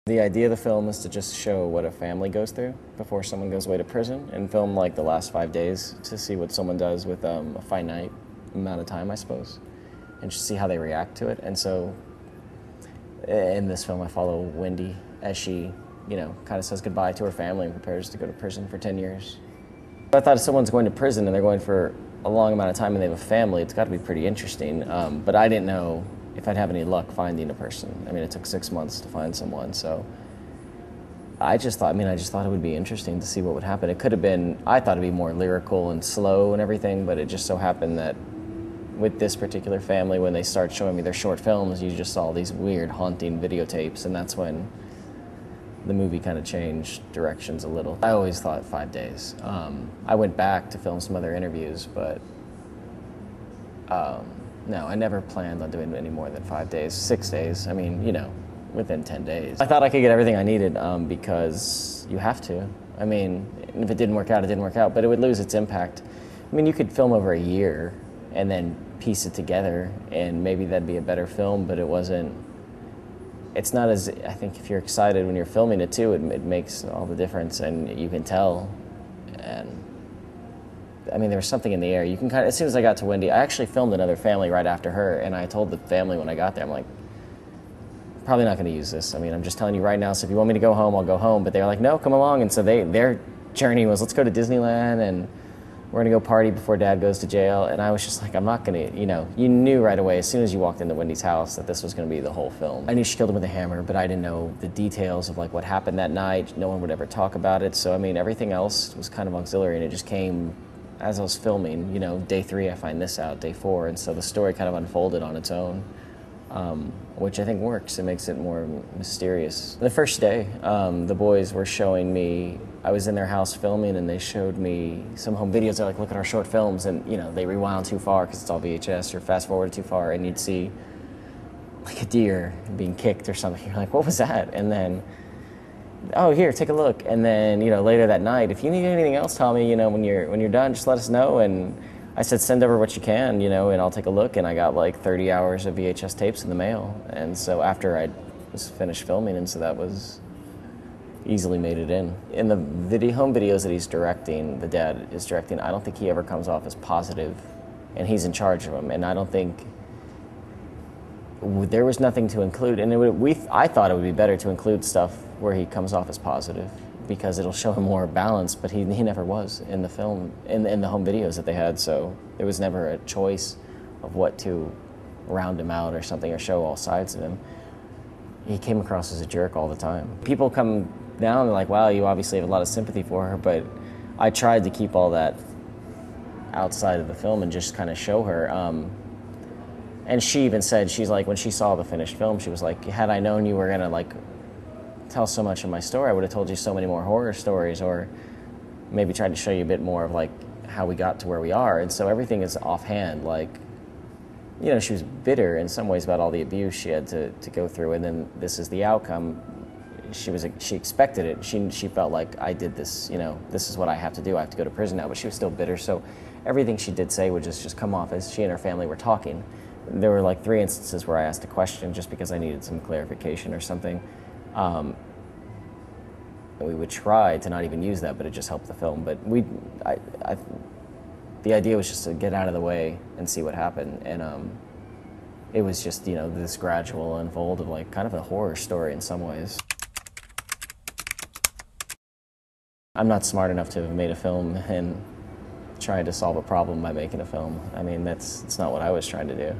The idea of the film is to just show what a family goes through before someone goes away to prison, and film like the last 5 days to see what someone does with a finite amount of time, I suppose, and just see how they react to it. And so in this film I follow Wendy as she, kind of says goodbye to her family and prepares to go to prison for 10 years. I thought if someone's going to prison and they're going for a long amount of time and they have a family, it's got to be pretty interesting. But I didn't know if I'd have any luck finding a person. I mean, it took 6 months to find someone, so I just thought it would be interesting to see what would happen. It could have been, I thought it'd be more lyrical and slow and everything, but it just so happened that with this particular family, when they start showing me their short films, you just saw these weird, haunting videotapes, and that's when the movie kind of changed directions a little. I always thought 5 days. I went back to film some other interviews, but no, I never planned on doing any more than 5 days. 6 days, I mean, within 10 days. I thought I could get everything I needed because you have to. I mean, if it didn't work out, it didn't work out, but it would lose its impact. I mean, you could film over a year and then piece it together, and maybe that'd be a better film, but it's not as, I think if you're excited when you're filming it too, it makes all the difference, and you can tell. And I mean, there was something in the air. You can as soon as I got to Wendy, I actually filmed another family right after her, and I told the family when I got there, I'm like, probably not going to use this. I mean, I'm just telling you right now, so if you want me to go home, I'll go home. But they were like, no, come along. And so their journey was, let's go to Disneyland, and we're going to go party before Dad goes to jail. And I was just like, I'm not going to, you knew right away, as soon as you walked into Wendy's house, that this was going to be the whole film. I knew she killed him with a hammer, but I didn't know the details of like what happened that night. No one would ever talk about it. So, I mean, everything else was kind of auxiliary, and it just came as I was filming. Day 3, I find this out, day 4. And so the story kind of unfolded on its own. Which I think works. It makes it more mysterious. The first day, the boys were showing me, I was in their house filming, and they showed me some home videos. They're like, look at our short films, and they rewound too far because it's all VHS, or fast forward too far, and you'd see like a deer being kicked or something. You're like, what was that? And then, oh, here, take a look. And then, later that night, if you need anything else, Tommy, when you're done, just let us know. And I said, send over what you can, and I'll take a look. And I got like 30 hours of VHS tapes in the mail. And so after I was finished filming, and so that was easily made it in. In the home videos that he's directing, the dad is directing, I don't think he ever comes off as positive, and he's in charge of them. And I don't think, there was nothing to include. And I thought it would be better to include stuff where he comes off as positive, because it'll show him more balance, but he never was in the film, in the home videos that they had, so there was never a choice of what to round him out or something, or show all sides of him. He came across as a jerk all the time. People come down and they're like, wow, you obviously have a lot of sympathy for her, but I tried to keep all that outside of the film and just kind of show her. And she even said, she's like, when she saw the finished film, she was like, had I known you were gonna tell so much of my story, I would have told you so many more horror stories, or maybe tried to show you a bit more of like how we got to where we are. And so everything is offhand. She was bitter in some ways about all the abuse she had to go through, and then this is the outcome. She expected it. She felt like, I did this, this is what I have to do. I have to go to prison now, but she was still bitter. So everything she did say would just come off as she and her family were talking. There were like 3 instances where I asked a question just because I needed some clarification or something. We would try to not even use that, but it just helped the film. But the idea was just to get out of the way and see what happened. And it was just, this gradual unfold of like kind of a horror story in some ways. I'm not smart enough to have made a film and tried to solve a problem by making a film. I mean, it's not what I was trying to do.